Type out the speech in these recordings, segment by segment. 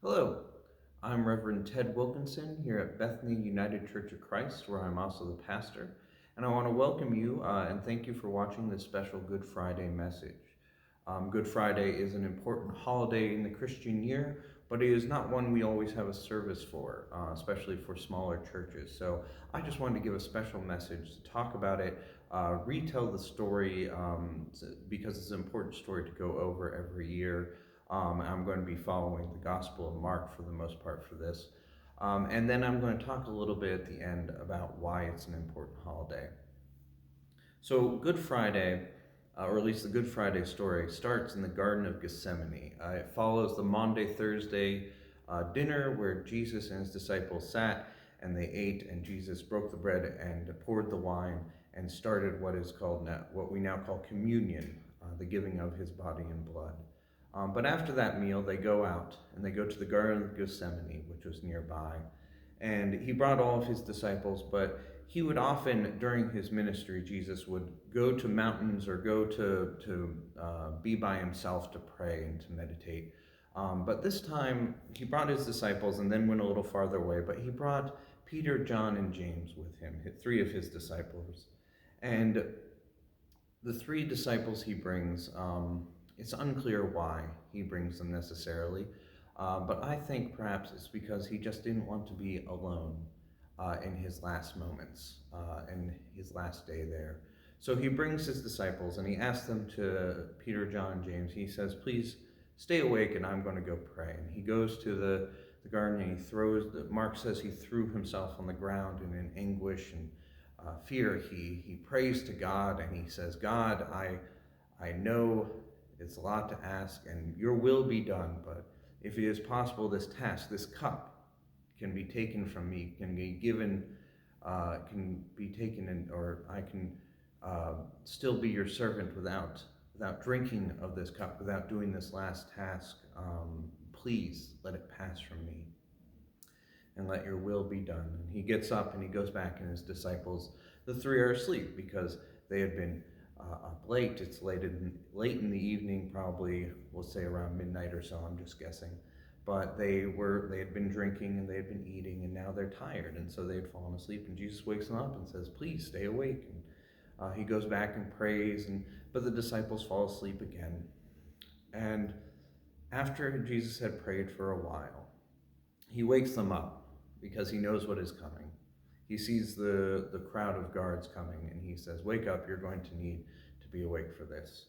Hello, I'm Reverend Ted Wilkinson here at Bethany United Church of Christ, where I'm also the pastor. And I want to welcome you and thank you for watching this special Good Friday message. Good Friday is an important holiday in the Christian year, but it is not one we always have a service for, especially for smaller churches. So I just wanted to give a special message to talk about it, retell the story because it's an important story to go over every year. I'm going to be following the Gospel of Mark for the most part for this. And then I'm going to talk a little bit at the end about why it's an important holiday. So Good Friday, or at least the Good Friday story, starts in the Garden of Gethsemane. It follows the Maundy Thursday dinner where Jesus and his disciples sat and they ate, and Jesus broke the bread and poured the wine and started what we now call communion, the giving of his body and blood. But after that meal, they go out and they go to the Garden of Gethsemane, which was nearby. And he brought all of his disciples, but he would often, during his ministry, Jesus would go to mountains or go to be by himself to pray and to meditate. But this time, he brought his disciples and then went a little farther away, but he brought Peter, John, and James with him, three of his disciples. And the three disciples he brings, it's unclear why he brings them necessarily, but I think perhaps it's because he just didn't want to be alone in his last moments, in his last day there. So he brings his disciples and he asks them to, Peter, John, James, he says, please stay awake and I'm going to go pray. And he goes to the garden and Mark says he threw himself on the ground and in anguish and fear. He prays to God and he says, God, I know it's a lot to ask and your will be done, but if it is possible, this task, this cup can be taken from me, can be given, can be taken, or I can still be your servant without drinking of this cup, without doing this last task. Please let it pass from me and let your will be done. And he gets up and he goes back, and his disciples, the three, are asleep because they had been up late. It's late in the evening, probably, we'll say around midnight or so, I'm just guessing. But they had been drinking and they had been eating, and now they're tired, and so they had fallen asleep. And Jesus wakes them up and says, please stay awake. And he goes back and prays, but the disciples fall asleep again. And after Jesus had prayed for a while, he wakes them up because he knows what is coming. He sees the crowd of guards coming, and he says, wake up, you're going to need to be awake for this.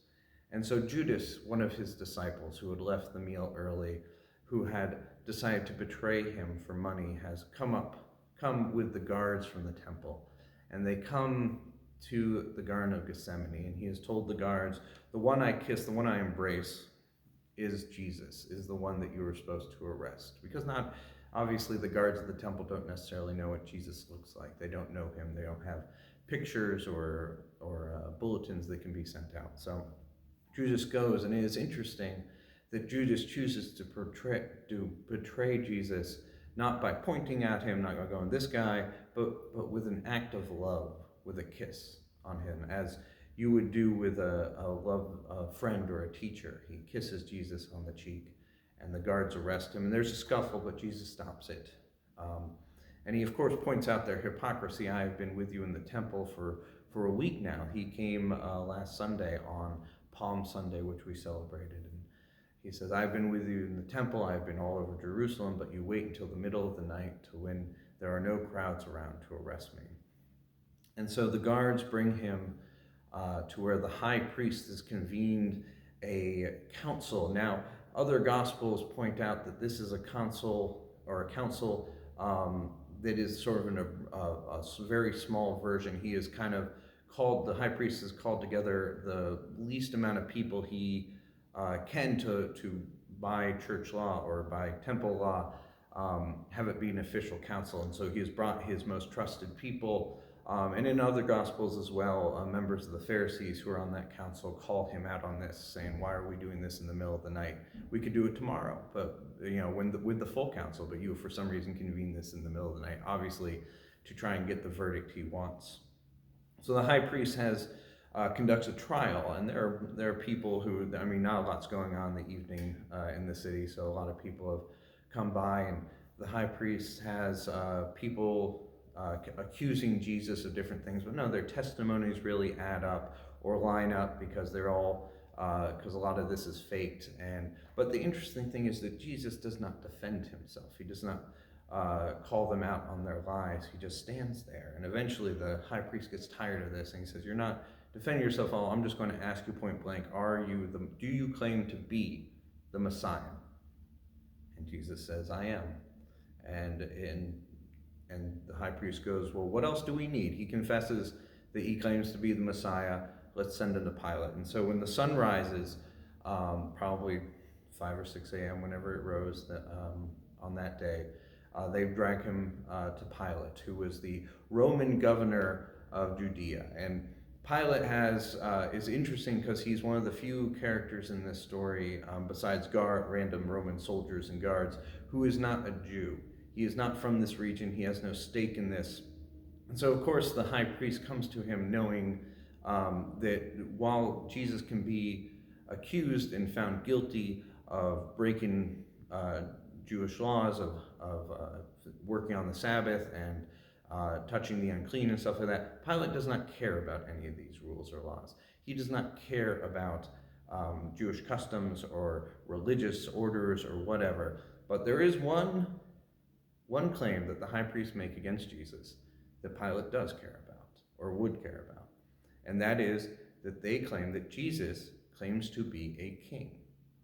And so Judas, one of his disciples who had left the meal early, who had decided to betray him for money, has come with the guards from the temple. And they come to the Garden of Gethsemane, and he has told the guards, the one I kiss, the one I embrace, is Jesus, is the one that you were supposed to arrest. Because obviously the guards of the temple don't necessarily know what Jesus looks like. They don't know him. They don't have pictures or bulletins that can be sent out. So Judas goes, and it is interesting that Judas chooses to betray Jesus, not by pointing at him, not by going, this guy, but with an act of love, with a kiss on him, as you would do with a friend or a teacher. He kisses Jesus on the cheek, and the guards arrest him, and there's a scuffle, but Jesus stops it. And he, of course, points out their hypocrisy. I have been with you in the temple for a week now. He came last Sunday on Palm Sunday, which we celebrated, and he says, I've been with you in the temple, I've been all over Jerusalem, but you wait until the middle of the night to when there are no crowds around to arrest me. And so the guards bring him to where the high priest has convened a council. Now, other gospels point out that this is a council that is sort of a very small version. He is kind of the high priest has called together the least amount of people he can to by church law or by temple law, have it be an official council. And so he has brought his most trusted people. And in other gospels as well, members of the Pharisees who are on that council call him out on this, saying, why are we doing this in the middle of the night? We could do it tomorrow, but with the full council, but you for some reason convene this in the middle of the night, obviously to try and get the verdict he wants. So the high priest conducts a trial, and there are people who, not a lot's going on in the evening in the city, so a lot of people have come by, and the high priest has people accusing Jesus of different things, but no, their testimonies really add up or line up because they're all because a lot of this is faked. But the interesting thing is that Jesus does not defend himself. He does not call them out on their lies. He just stands there, and eventually the high priest gets tired of this, and he says, "You're not defending yourself at all. I'm just going to ask you point blank: do you claim to be the Messiah?" And Jesus says, "I am." And the high priest goes, "Well, what else do we need?" He confesses that he claims to be the Messiah. Let's send him to Pilate. And so when the sun rises, probably 5 or 6 a.m., whenever it rose on that day, they drag him to Pilate, who was the Roman governor of Judea. And Pilate is interesting because he's one of the few characters in this story, besides random Roman soldiers and guards, who is not a Jew. He is not from this region. He has no stake in this. And so, of course, the high priest comes to him knowing that while Jesus can be accused and found guilty of breaking Jewish laws, of working on the Sabbath and touching the unclean and stuff like that, Pilate does not care about any of these rules or laws. He does not care about Jewish customs or religious orders or whatever. But there is one claim that the high priests make against Jesus that Pilate does care about, or would care about. And that is that they claim that Jesus claims to be a king.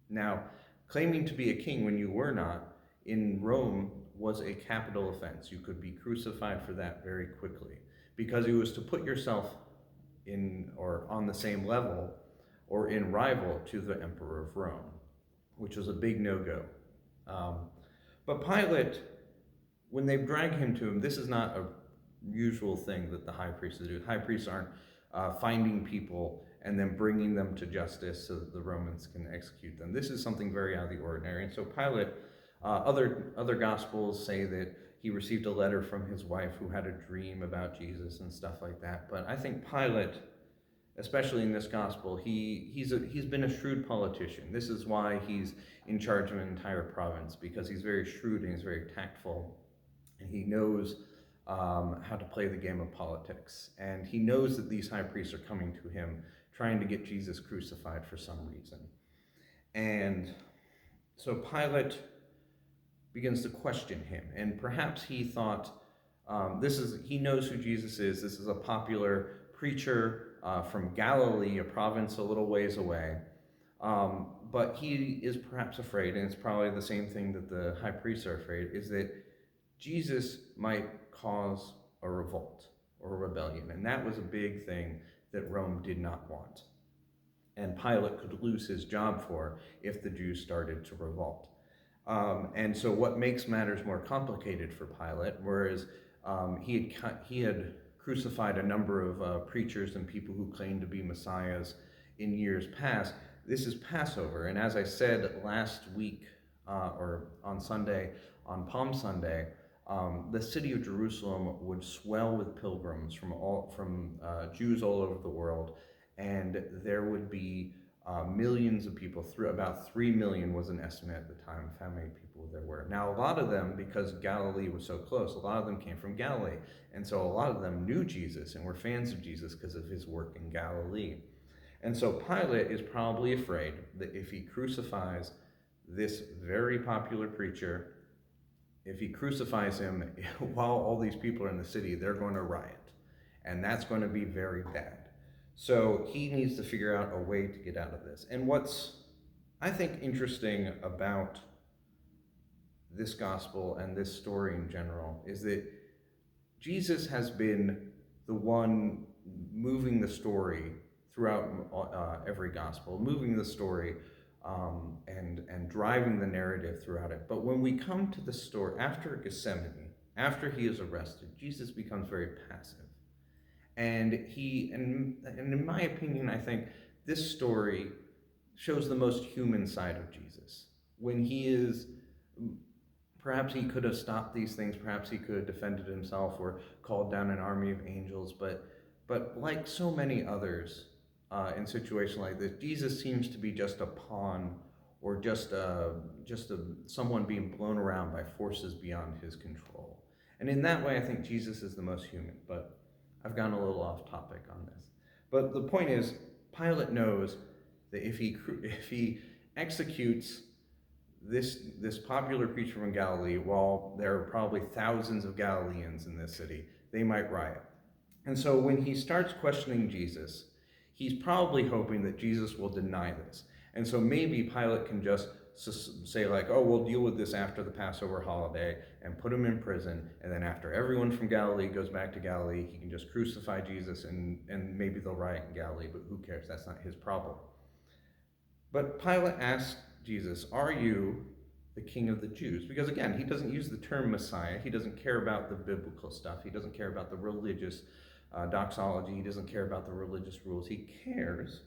Now, claiming to be a king when you were not, in Rome, was a capital offense. You could be crucified for that very quickly, because it was to put yourself in or on the same level or in rival to the emperor of Rome, which was a big no-go. But Pilate, when they drag him to him, this is not a usual thing that the high priests do. High priests aren't finding people and then bringing them to justice so that the Romans can execute them. This is something very out of the ordinary. And so Pilate, other gospels say that he received a letter from his wife who had a dream about Jesus and stuff like that. But I think Pilate, especially in this gospel, he's been a shrewd politician. This is why he's in charge of an entire province, because he's very shrewd and he's very tactful, and he knows how to play the game of politics. And he knows that these high priests are coming to him, trying to get Jesus crucified for some reason. And so Pilate begins to question him. And perhaps he thought, he knows who Jesus is. This is a popular preacher from Galilee, a province a little ways away. But he is perhaps afraid, and it's probably the same thing that the high priests are afraid, is that Jesus might cause a revolt or a rebellion. And that was a big thing that Rome did not want. And Pilate could lose his job for if the Jews started to revolt. And so what makes matters more complicated for Pilate, whereas he had crucified a number of preachers and people who claimed to be messiahs in years past, this is Passover. And as I said last week, or on Sunday, on Palm Sunday, the city of Jerusalem would swell with pilgrims from Jews all over the world, and there would be millions of people. About 3 million was an estimate at the time of how many people there were. Now, a lot of them, because Galilee was so close, a lot of them came from Galilee, and so a lot of them knew Jesus and were fans of Jesus because of his work in Galilee. And so Pilate is probably afraid that if he crucifies this very popular preacher, if he crucifies him while all these people are in the city, they're going to riot. And that's going to be very bad. So he needs to figure out a way to get out of this. And what's, I think, interesting about this gospel and this story in general is that Jesus has been the one moving the story throughout every gospel, moving the story and driving the narrative throughout it. But when we come to the story after Gethsemane, after he is arrested, Jesus becomes very passive. And in my opinion, I think this story shows the most human side of Jesus. When he is, perhaps he could have stopped these things, perhaps he could have defended himself or called down an army of angels, but like so many others in situations like this, Jesus seems to be just a pawn or just someone being blown around by forces beyond his control. And in that way, I think Jesus is the most human. But I've gone a little off topic on this. But the point is, Pilate knows that if he executes this popular preacher from Galilee, while there are probably thousands of Galileans in this city, they might riot. And so when he starts questioning Jesus, he's probably hoping that Jesus will deny this. And so maybe Pilate can just say like, oh, we'll deal with this after the Passover holiday and put him in prison. And then after everyone from Galilee goes back to Galilee, he can just crucify Jesus and maybe they'll riot in Galilee, but who cares? That's not his problem. But Pilate asked Jesus, are you the king of the Jews? Because again, he doesn't use the term Messiah. He doesn't care about the biblical stuff. He doesn't care about the religious doxology. He doesn't care about the religious rules. He cares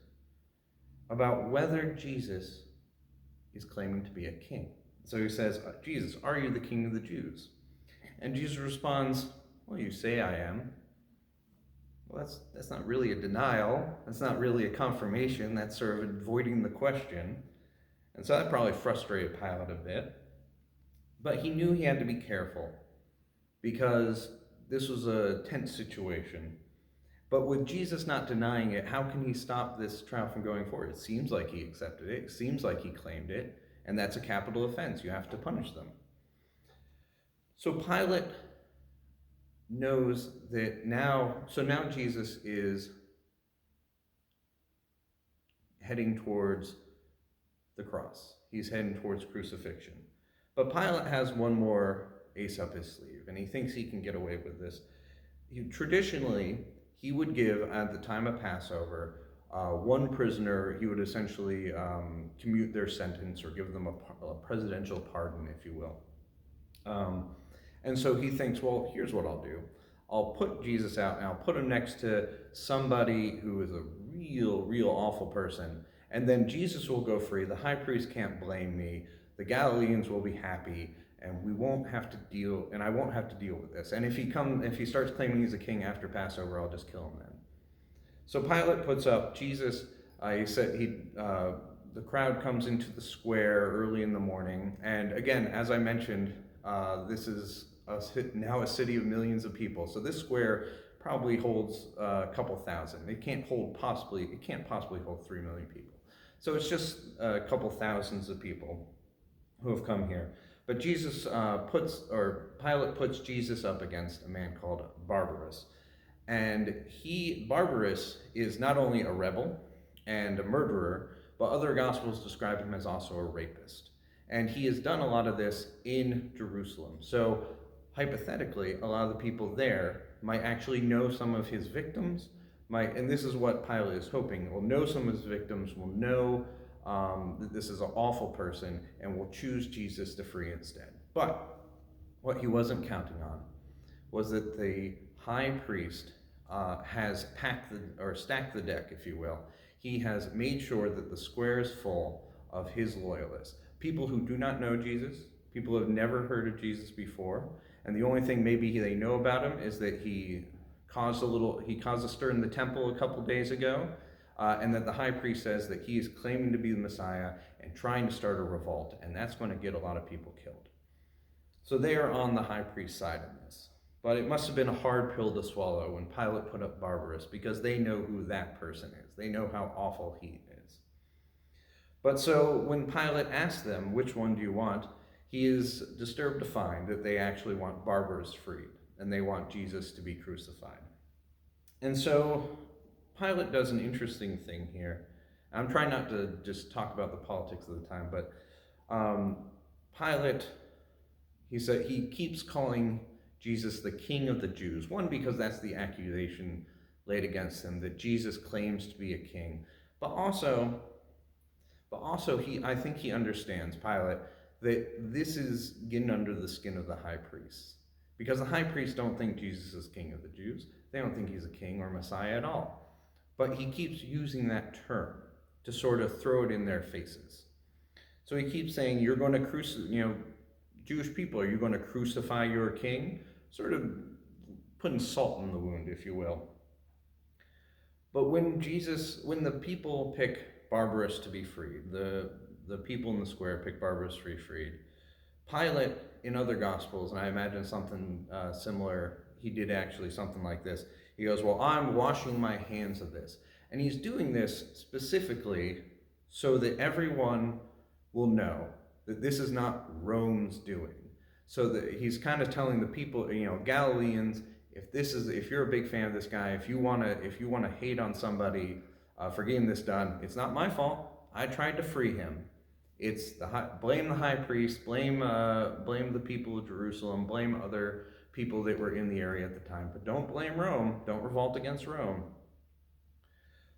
about whether Jesus is claiming to be a king. So he says, Jesus, are you the king of the Jews? And Jesus responds, well, you say I am. Well, that's not really a denial. That's not really a confirmation. That's sort of avoiding the question. And so that probably frustrated Pilate a bit. But he knew he had to be careful because this was a tense situation. But with Jesus not denying it, how can he stop this trial from going forward? It seems like he accepted it. It seems like he claimed it. And that's a capital offense. You have to punish them. So Pilate knows that now Jesus is heading towards the cross. He's heading towards crucifixion. But Pilate has one more ace up his sleeve, and he thinks he can get away with this. Traditionally, he would give, at the time of Passover, one prisoner, he would essentially commute their sentence or give them a presidential pardon, if you will. And so he thinks, well, here's what I'll do. I'll put Jesus out and I'll put him next to somebody who is a real awful person. And then Jesus will go free. The high priest can't blame me. The Galileans will be happy, and we won't have to deal, and I won't have to deal with this. And if he starts claiming he's a king after Passover, I'll just kill him then. So Pilate puts up Jesus. The crowd comes into the square early in the morning, and again, as I mentioned, this is now a city of millions of people. So this square probably holds a couple thousand. It can't possibly hold 3 million people. So it's just a couple thousands of people who have come here. But Pilate puts Jesus up against a man called Barabbas. And Barabbas is not only a rebel and a murderer, but other gospels describe him as also a rapist. And he has done a lot of this in Jerusalem. So hypothetically, a lot of the people there might actually know some of his victims, and this is what Pilate is hoping, will know some of his victims, will know that this is an awful person, and will choose Jesus to free instead. But what he wasn't counting on was that the high priest has stacked the deck, if you will. He has made sure that the square is full of his loyalists. People who do not know Jesus, people who have never heard of Jesus before, and the only thing maybe they know about him is that he caused a stir in the temple a couple days ago, and that the high priest says that he is claiming to be the Messiah and trying to start a revolt, and that's going to get a lot of people killed. So they are on the high priest's side in this. But it must have been a hard pill to swallow when Pilate put up Barabbas, because they know who that person is. They know how awful he is. But so when Pilate asks them, which one do you want? He is disturbed to find that they actually want Barabbas freed, and they want Jesus to be crucified. And so Pilate does an interesting thing here. I'm trying not to just talk about the politics of the time, but Pilate, he keeps calling Jesus the King of the Jews. One, because that's the accusation laid against him, that Jesus claims to be a king. But also I think he understands, Pilate, that this is getting under the skin of the high priests. Because the high priests don't think Jesus is King of the Jews. They don't think he's a king or Messiah at all. But he keeps using that term to sort of throw it in their faces. So he keeps saying, you're going to Jewish people, are you going to crucify your king? Sort of putting salt in the wound, if you will. But when the people pick Barabbas to be freed, the the people in the square pick Barabbas freed. Pilate, in other gospels, and I imagine something similar, he did actually something like this. He goes, well, I'm washing my hands of this. And he's doing this specifically so that everyone will know that this is not Rome's doing. So that he's kind of telling the people, Galileans, if you're a big fan of this guy, if you want to hate on somebody for getting this done, it's not my fault. I tried to free him. It's blame the high priest, blame the people of Jerusalem, blame other people that were in the area at the time, but don't blame Rome. Don't revolt against Rome.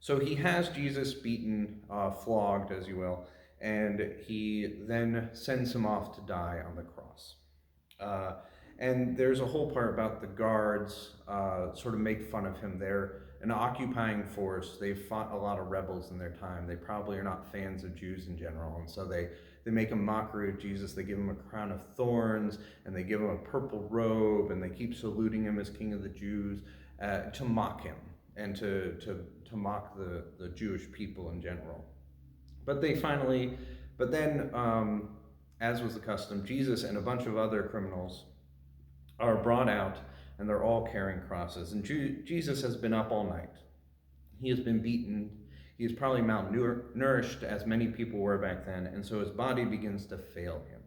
So he has Jesus beaten, flogged, as you will, and he then sends him off to die on the cross. And there's a whole part about the guards sort of make fun of him. They're an occupying force. They've fought a lot of rebels in their time. They probably are not fans of Jews in general. And so they make a mockery of Jesus. They give him a crown of thorns, and they give him a purple robe, and they keep saluting him as King of the Jews to mock him and to mock the Jewish people in general. But then, as was the custom, Jesus and a bunch of other criminals are brought out, and they're all carrying crosses. And Jesus has been up all night. He has been beaten. He is probably malnourished, as many people were back then, and so his body begins to fail him.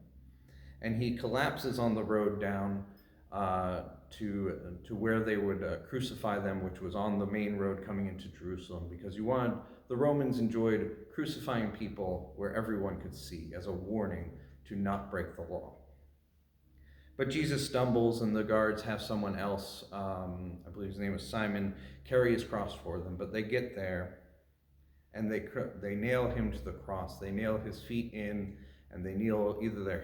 And he collapses on the road down to where they would crucify them, which was on the main road coming into Jerusalem, because the Romans enjoyed crucifying people where everyone could see as a warning to not break the law. But Jesus stumbles, and the guards have someone else, I believe his name was Simon, carry his cross for them. But they get there, and they nail him to the cross. They nail his feet in, and they nail either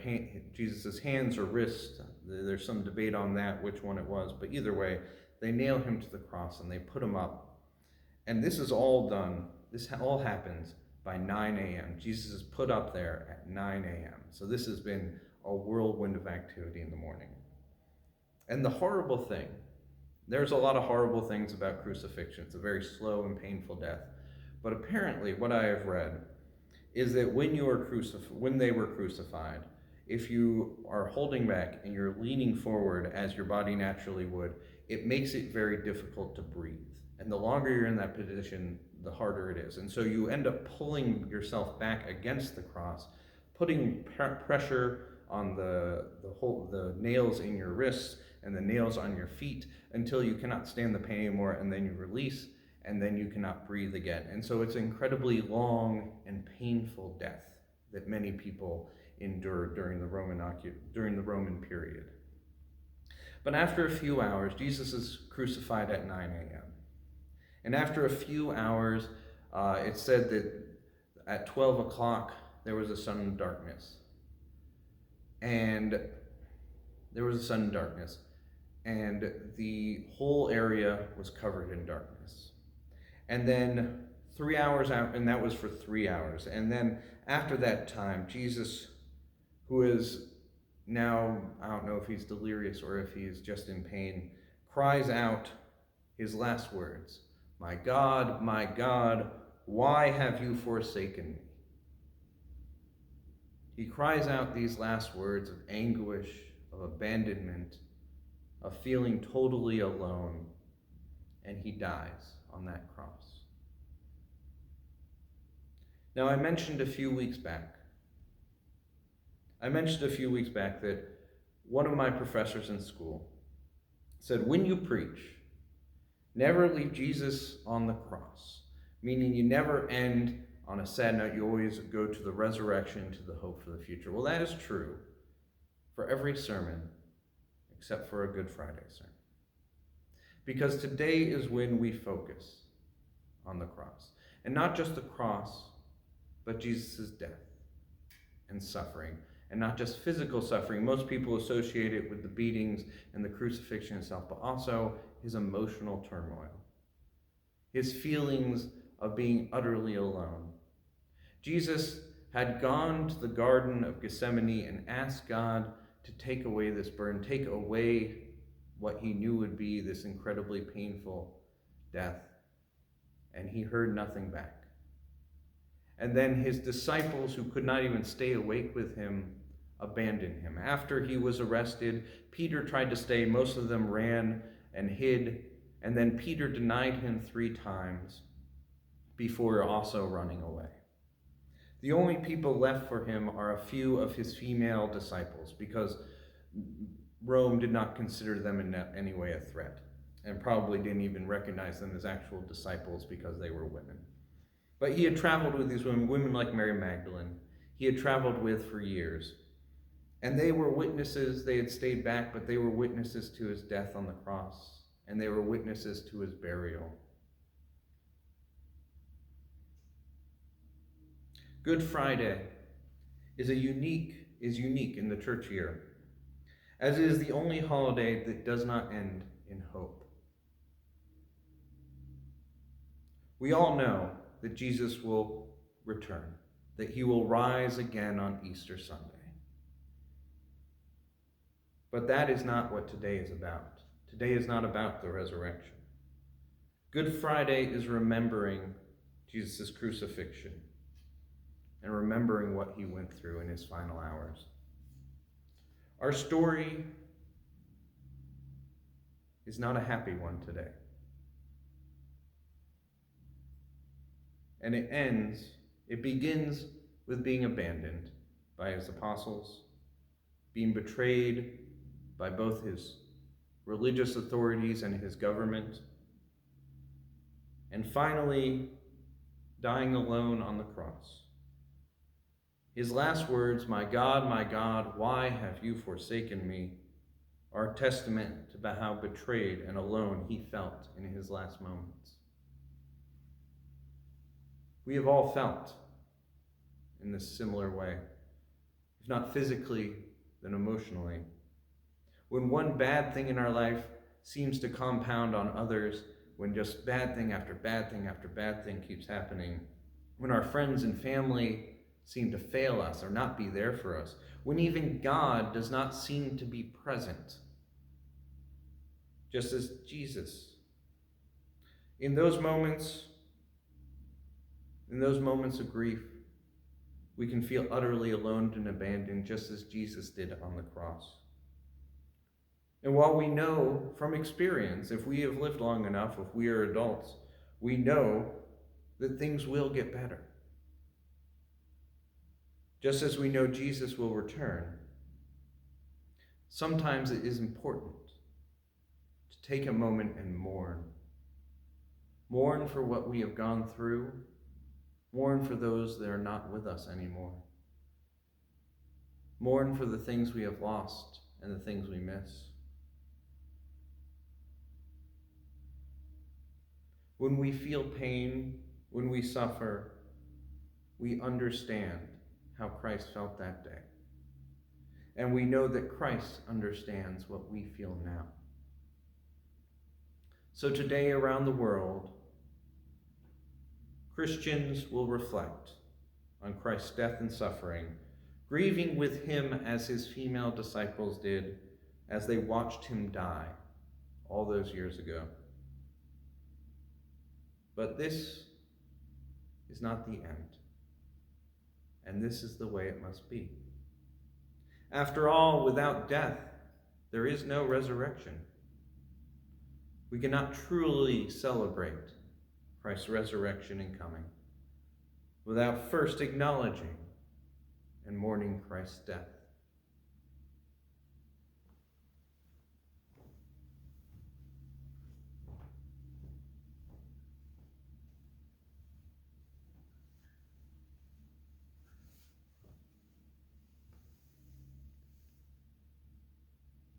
Jesus' hands or wrists. There's some debate on that, which one it was. But either way, they nail him to the cross, and they put him up. And this is all done. This all happens by 9 a.m. Jesus is put up there at 9 a.m. So this has been a whirlwind of activity in the morning. And the horrible thing, there's a lot of horrible things about crucifixion. It's a very slow and painful death. But apparently, what I have read is that when they were crucified, if you are holding back and you're leaning forward as your body naturally would, it makes it very difficult to breathe. And the longer you're in that position, the harder it is. And so you end up pulling yourself back against the cross, putting pressure on the nails in your wrists and the nails on your feet until you cannot stand the pain anymore, and then you release, and then you cannot breathe again. And so it's an incredibly long and painful death that many people endured during the Roman period. But after a few hours, Jesus is crucified at 9 a.m. And after a few hours, it's said that at 12 o'clock, there was a sudden darkness. And the whole area was covered in darkness. And then 3 hours out, and that was for 3 hours. And then after that time, Jesus, who is now, I don't know if he's delirious or if he's just in pain, cries out his last words, my God, why have you forsaken me?" He cries out these last words of anguish, of abandonment, of feeling totally alone, and he dies on that cross. Now, I mentioned a few weeks back that one of my professors in school said, when you preach, never leave Jesus on the cross, meaning you never end on a sad note. You always go to the resurrection, to the hope for the future. Well, that is true for every sermon except for a Good Friday sermon. Because today is when we focus on the cross. And not just the cross, but Jesus' death and suffering. And not just physical suffering. Most people associate it with the beatings and the crucifixion itself, but also his emotional turmoil. His feelings of being utterly alone. Jesus had gone to the Garden of Gethsemane and asked God to take away this burden, take away what he knew would be this incredibly painful death, and he heard nothing back. And then his disciples, who could not even stay awake with him, abandoned him. After he was arrested, Peter tried to stay. Most of them ran and hid. And then Peter denied him 3 times before also running away. The only people left for him are a few of his female disciples, because Rome did not consider them in any way a threat, and probably didn't even recognize them as actual disciples because they were women. But he had traveled with these women like Mary Magdalene. He had traveled with for years. And they were witnesses. They had stayed back, but they were witnesses to his death on the cross, and they were witnesses to his burial. Good Friday is unique in the church year, as it is the only holiday that does not end in hope. We all know that Jesus will return, that he will rise again on Easter Sunday. But that is not what today is about. Today is not about the resurrection. Good Friday is remembering Jesus' crucifixion and remembering what he went through in his final hours. Our story is not a happy one today. And it begins with being abandoned by his apostles, being betrayed by both his religious authorities and his government, and finally dying alone on the cross. His last words, my God, why have you forsaken me?" are a testament to how betrayed and alone he felt in his last moments. We have all felt in this similar way, if not physically, then emotionally. When one bad thing in our life seems to compound on others, when just bad thing after bad thing after bad thing keeps happening, when our friends and family seem to fail us or not be there for us, when even God does not seem to be present, just as Jesus. In those moments of grief, we can feel utterly alone and abandoned, just as Jesus did on the cross. And while we know from experience, if we have lived long enough, if we are adults, we know that things will get better. Just as we know Jesus will return, sometimes it is important to take a moment and mourn. Mourn for what we have gone through. Mourn for those that are not with us anymore. Mourn for the things we have lost and the things we miss. When we feel pain, when we suffer, we understand how Christ felt that day. And we know that Christ understands what we feel now. So today around the world, Christians will reflect on Christ's death and suffering, grieving with him as his female disciples did as they watched him die all those years ago. But this is not the end, and this is the way it must be. After all, without death, there is no resurrection. We cannot truly celebrate Christ's resurrection and coming without first acknowledging and mourning Christ's death.